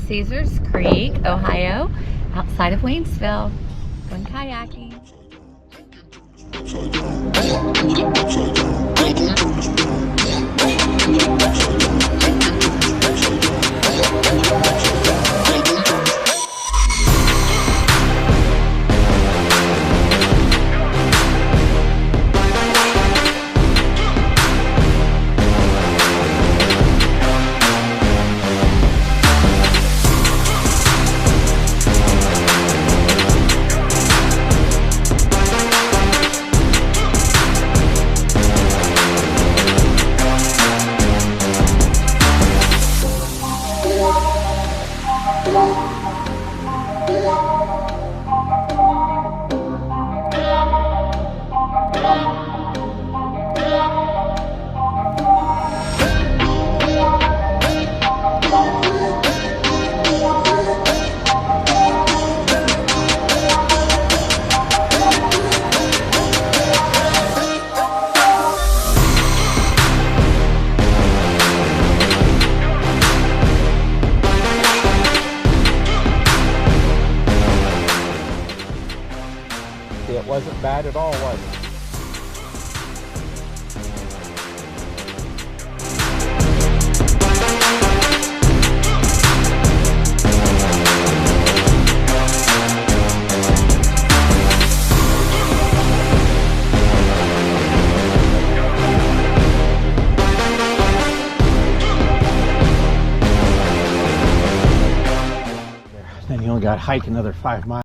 Caesars Creek, Ohio, outside of Waynesville. Going kayaking. It wasn't bad at all, was it? Then you only got to hike another 5 miles.